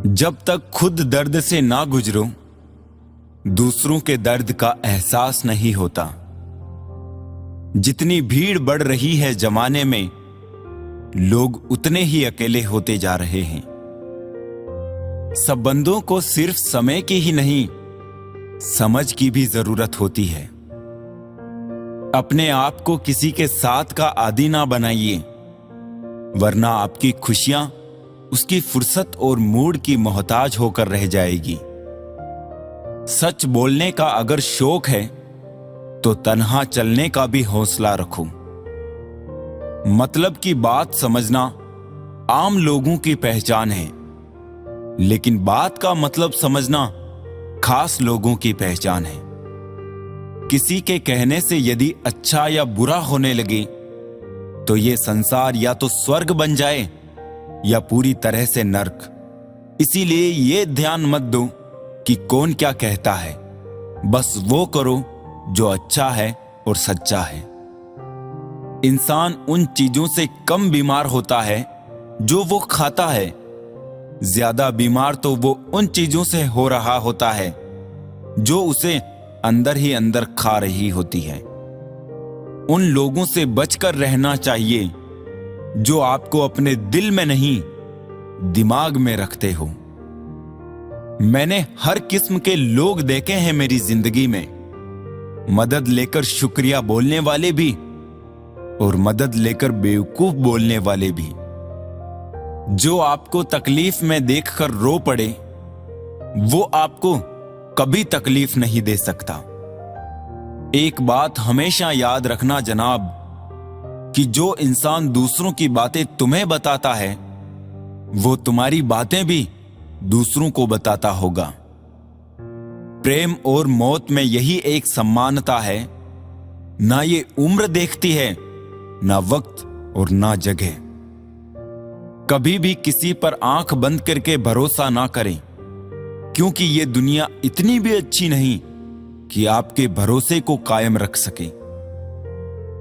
जब तक खुद दर्द से ना गुजरो, दूसरों के दर्द का एहसास नहीं होता। जितनी भीड़ बढ़ रही है जमाने में, लोग उतने ही अकेले होते जा रहे हैं। संबंधों को सिर्फ समय की ही नहीं, समझ की भी जरूरत होती है। अपने आप को किसी के साथ का आदी ना बनाइए, वरना आपकी खुशियां उसकी फुर्सत और मूड की मोहताज होकर रह जाएगी। सच बोलने का अगर शौक है तो तन्हा चलने का भी हौसला रखो। मतलब की बात समझना आम लोगों की पहचान है, लेकिन बात का मतलब समझना खास लोगों की पहचान है। किसी के कहने से यदि अच्छा या बुरा होने लगे तो ये संसार या तो स्वर्ग बन जाए या पूरी तरह से नर्क। इसीलिए ये ध्यान मत दो कि कौन क्या कहता है, बस वो करो जो अच्छा है और सच्चा है। इंसान उन चीजों से कम बीमार होता है जो वो खाता है, ज्यादा बीमार तो वो उन चीजों से हो रहा होता है जो उसे अंदर ही अंदर खा रही होती है। उन लोगों से बचकर रहना चाहिए जो आपको अपने दिल में नहीं, दिमाग में रखते हो। मैंने हर किस्म के लोग देखे हैं मेरी जिंदगी में, मदद लेकर शुक्रिया बोलने वाले भी और मदद लेकर बेवकूफ बोलने वाले भी। जो आपको तकलीफ में देखकर रो पड़े, वो आपको कभी तकलीफ नहीं दे सकता। एक बात हमेशा याद रखना जनाब, कि जो इंसान दूसरों की बातें तुम्हें बताता है, वो तुम्हारी बातें भी दूसरों को बताता होगा। प्रेम और मौत में यही एक समानता है, ना ये उम्र देखती है, ना वक्त और ना जगह। कभी भी किसी पर आंख बंद करके भरोसा ना करें, क्योंकि ये दुनिया इतनी भी अच्छी नहीं कि आपके भरोसे को कायम रख सके।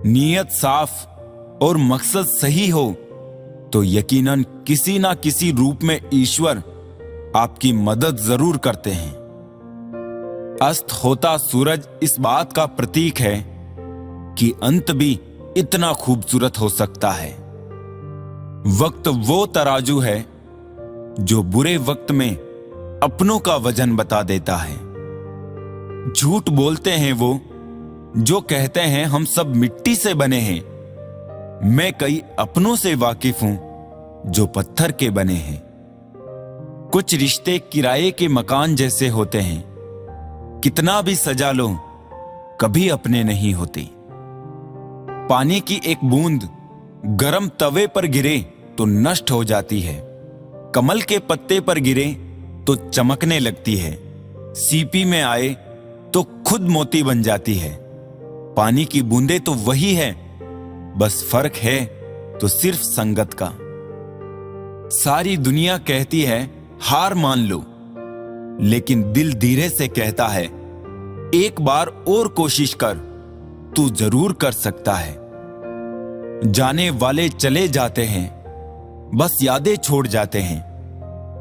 नीयत साफ और मकसद सही हो तो यकीनन किसी ना किसी रूप में ईश्वर आपकी मदद जरूर करते हैं। अस्त होता सूरज इस बात का प्रतीक है कि अंत भी इतना खूबसूरत हो सकता है। वक्त वो तराजू है जो बुरे वक्त में अपनों का वजन बता देता है। झूठ बोलते हैं वो जो कहते हैं हम सब मिट्टी से बने हैं। मैं कई अपनों से वाकिफ हूं जो पत्थर के बने हैं। कुछ रिश्ते किराए के मकान जैसे होते हैं, कितना भी सजा लो कभी अपने नहीं होते। पानी की एक बूंद गरम तवे पर गिरे तो नष्ट हो जाती है, कमल के पत्ते पर गिरे तो चमकने लगती है, सीपी में आए तो खुद मोती बन जाती है। पानी की बूंदें तो वही है, बस फर्क है तो सिर्फ संगत का। सारी दुनिया कहती है हार मान लो, लेकिन दिल धीरे से कहता है एक बार और कोशिश कर, तू जरूर कर सकता है। जाने वाले चले जाते हैं, बस यादें छोड़ जाते हैं,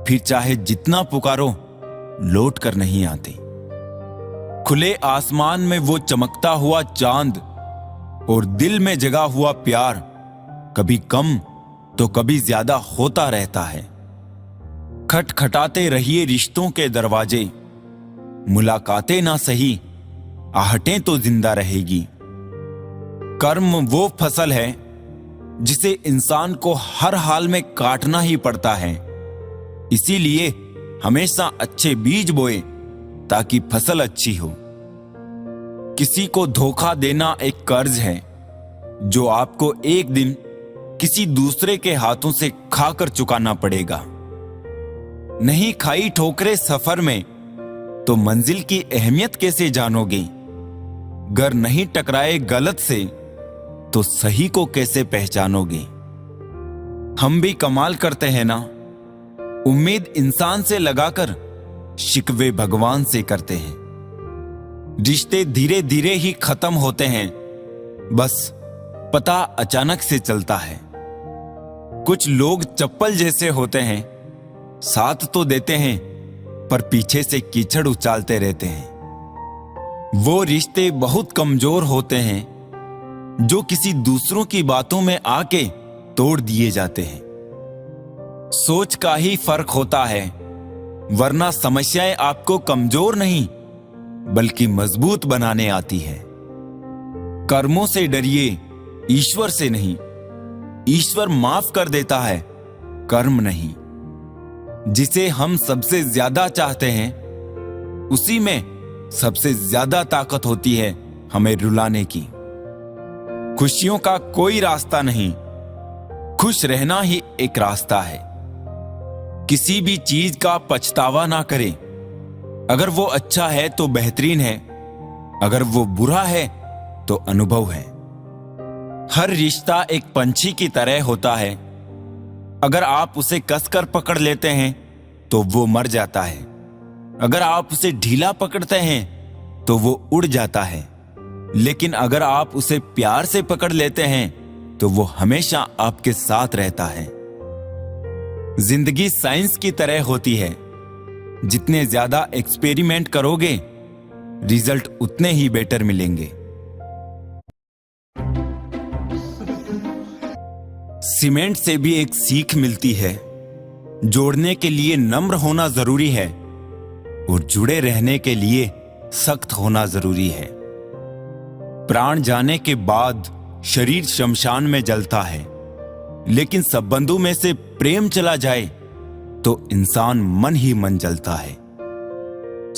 फिर चाहे जितना पुकारो लौट कर नहीं आते। खुले आसमान में वो चमकता हुआ चांद और दिल में जगा हुआ प्यार कभी कम तो कभी ज्यादा होता रहता है। खटखटाते रहिए रिश्तों के दरवाजे, मुलाकातें ना सही आहटें तो जिंदा रहेगी। कर्म वो फसल है जिसे इंसान को हर हाल में काटना ही पड़ता है। इसीलिए हमेशा अच्छे बीज बोए ताकि फसल अच्छी हो। किसी को धोखा देना एक कर्ज है जो आपको एक दिन किसी दूसरे के हाथों से खाकर चुकाना पड़ेगा। नहीं खाई ठोकरें सफर में तो मंजिल की अहमियत कैसे जानोगे? गर नहीं टकराए गलत से तो सही को कैसे पहचानोगे? हम भी कमाल करते हैं ना, उम्मीद इंसान से लगाकर शिकवे भगवान से करते हैं। रिश्ते धीरे धीरे ही खत्म होते हैं, बस पता अचानक से चलता है। कुछ लोग चप्पल जैसे होते हैं, साथ तो देते हैं पर पीछे से कीचड़ उछालते रहते हैं। वो रिश्ते बहुत कमजोर होते हैं जो किसी दूसरों की बातों में आके तोड़ दिए जाते हैं। सोच का ही फर्क होता है, वरना समस्याएं आपको कमजोर नहीं बल्कि मजबूत बनाने आती है। कर्मों से डरिए, ईश्वर से नहीं। ईश्वर माफ कर देता है, कर्म नहीं। जिसे हम सबसे ज्यादा चाहते हैं उसी में सबसे ज्यादा ताकत होती है हमें रुलाने की। खुशियों का कोई रास्ता नहीं, खुश रहना ही एक रास्ता है। किसी भी चीज का पछतावा ना करें। अगर वो अच्छा है तो बेहतरीन है, अगर वो बुरा है तो अनुभव है। हर रिश्ता एक पंछी की तरह होता है। अगर आप उसे कसकर पकड़ लेते हैं तो वो मर जाता है, अगर आप उसे ढीला पकड़ते हैं तो वो उड़ जाता है, लेकिन अगर आप उसे प्यार से पकड़ लेते हैं तो वो हमेशा आपके साथ रहता है। जिंदगी साइंस की तरह होती है। जितने ज्यादा एक्सपेरिमेंट करोगे रिजल्ट उतने ही बेटर मिलेंगे। सीमेंट से भी एक सीख मिलती है, जोड़ने के लिए नम्र होना जरूरी है और जुड़े रहने के लिए सख्त होना जरूरी है। प्राण जाने के बाद शरीर शमशान में जलता है, लेकिन संबंधों में से प्रेम चला जाए तो इंसान मन ही मन जलता है।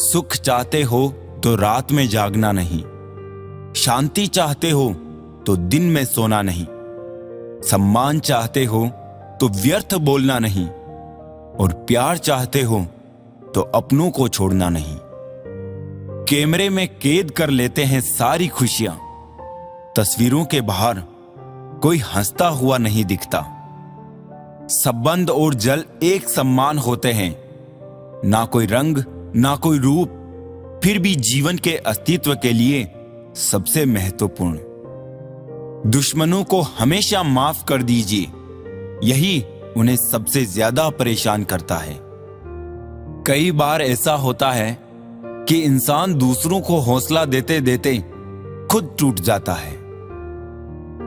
सुख चाहते हो तो रात में जागना नहीं, शांति चाहते हो तो दिन में सोना नहीं, सम्मान चाहते हो तो व्यर्थ बोलना नहीं, और प्यार चाहते हो तो अपनों को छोड़ना नहीं। कैमरे में कैद कर लेते हैं सारी खुशियां, तस्वीरों के बाहर कोई हंसता हुआ नहीं दिखता। संबंध और जल एक समान होते हैं, ना कोई रंग ना कोई रूप, फिर भी जीवन के अस्तित्व के लिए सबसे महत्वपूर्ण। दुश्मनों को हमेशा माफ कर दीजिए, यही उन्हें सबसे ज्यादा परेशान करता है। कई बार ऐसा होता है कि इंसान दूसरों को हौसला देते देते खुद टूट जाता है।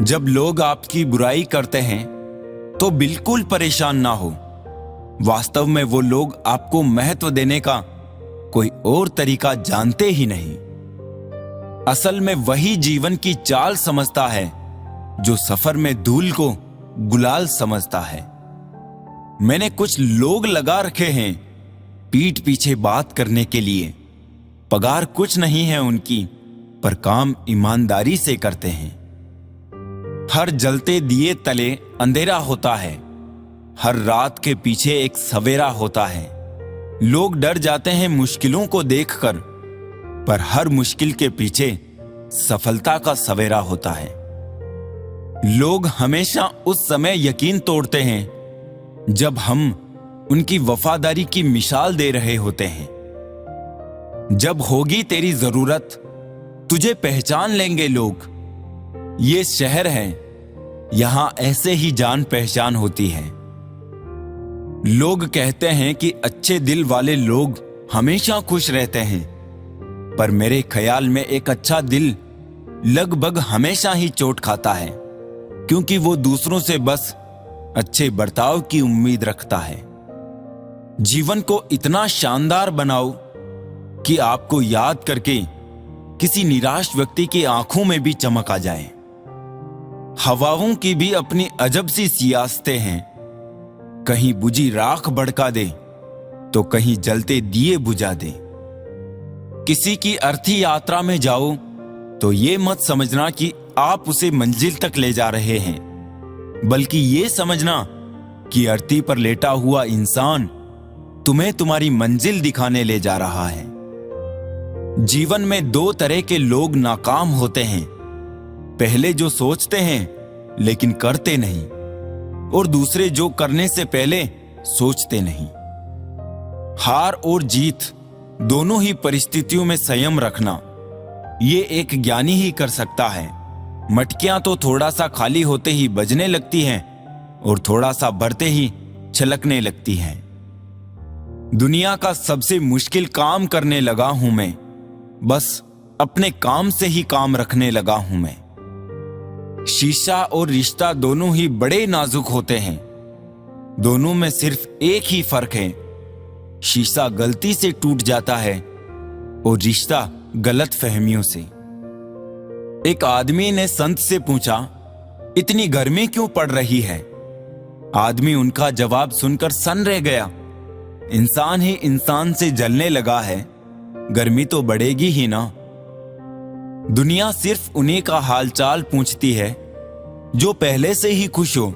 जब लोग आपकी बुराई करते हैं तो बिल्कुल परेशान ना हो। वास्तव में वो लोग आपको महत्व देने का कोई और तरीका जानते ही नहीं। असल में वही जीवन की चाल समझता है जो सफर में धूल को गुलाल समझता है। मैंने कुछ लोग लगा रखे हैं पीठ पीछे बात करने के लिए। पगार कुछ नहीं है उनकी, पर काम ईमानदारी से करते हैं। हर जलते दिए तले अंधेरा होता है, हर रात के पीछे एक सवेरा होता है। लोग डर जाते हैं मुश्किलों को देखकर, पर हर मुश्किल के पीछे सफलता का सवेरा होता है। लोग हमेशा उस समय यकीन तोड़ते हैं जब हम उनकी वफादारी की मिसाल दे रहे होते हैं। जब होगी तेरी जरूरत तुझे पहचान लेंगे लोग। ये शहर है, यहां ऐसे ही जान पहचान होती है। लोग कहते हैं कि अच्छे दिल वाले लोग हमेशा खुश रहते हैं, पर मेरे ख्याल में एक अच्छा दिल लगभग हमेशा ही चोट खाता है, क्योंकि वो दूसरों से बस अच्छे बर्ताव की उम्मीद रखता है। जीवन को इतना शानदार बनाओ कि आपको याद करके किसी निराश व्यक्ति की आंखों में भी चमक आ जाए। हवाओं की भी अपनी अजब सी सियासतें हैं, कहीं बुझी राख भड़का दे तो कहीं जलते दिए बुझा दे। किसी की अर्थी यात्रा में जाओ तो ये मत समझना कि आप उसे मंजिल तक ले जा रहे हैं, बल्कि ये समझना कि अर्थी पर लेटा हुआ इंसान तुम्हें तुम्हारी मंजिल दिखाने ले जा रहा है। जीवन में दो तरह के लोग नाकाम होते हैं, पहले जो सोचते हैं लेकिन करते नहीं, और दूसरे जो करने से पहले सोचते नहीं। हार और जीत दोनों ही परिस्थितियों में संयम रखना ये एक ज्ञानी ही कर सकता है। मटकियां तो थोड़ा सा खाली होते ही बजने लगती हैं और थोड़ा सा भरते ही छलकने लगती हैं। दुनिया का सबसे मुश्किल काम करने लगा हूं मैं, बस अपने काम से ही काम रखने लगा हूं मैं। शीशा और रिश्ता दोनों ही बड़े नाजुक होते हैं, दोनों में सिर्फ एक ही फर्क है, शीशा गलती से टूट जाता है और रिश्ता गलत फहमियों से। एक आदमी ने संत से पूछा, इतनी गर्मी क्यों पड़ रही है? आदमी उनका जवाब सुनकर सन रह गया। इंसान ही इंसान से जलने लगा है, गर्मी तो बढ़ेगी ही ना। दुनिया सिर्फ उन्हीं का हालचाल पूछती है जो पहले से ही खुश हो,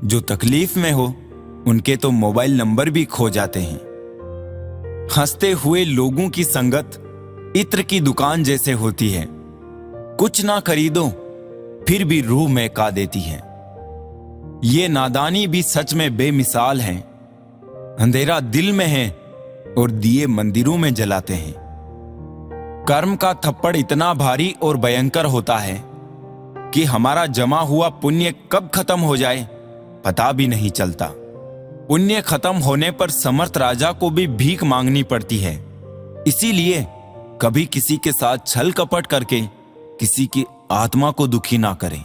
जो तकलीफ में हो उनके तो मोबाइल नंबर भी खो जाते हैं। हंसते हुए लोगों की संगत इत्र की दुकान जैसे होती है, कुछ ना खरीदो फिर भी रूह महका देती है। ये नादानी भी सच में बेमिसाल है, अंधेरा दिल में है और दिए मंदिरों में जलाते हैं। कर्म का थप्पड़ इतना भारी और भयंकर होता है कि हमारा जमा हुआ पुण्य कब खत्म हो जाए पता भी नहीं चलता। पुण्य खत्म होने पर समर्थ राजा को भी भीख मांगनी पड़ती है। इसीलिए कभी किसी के साथ छल कपट करके किसी की आत्मा को दुखी ना करें।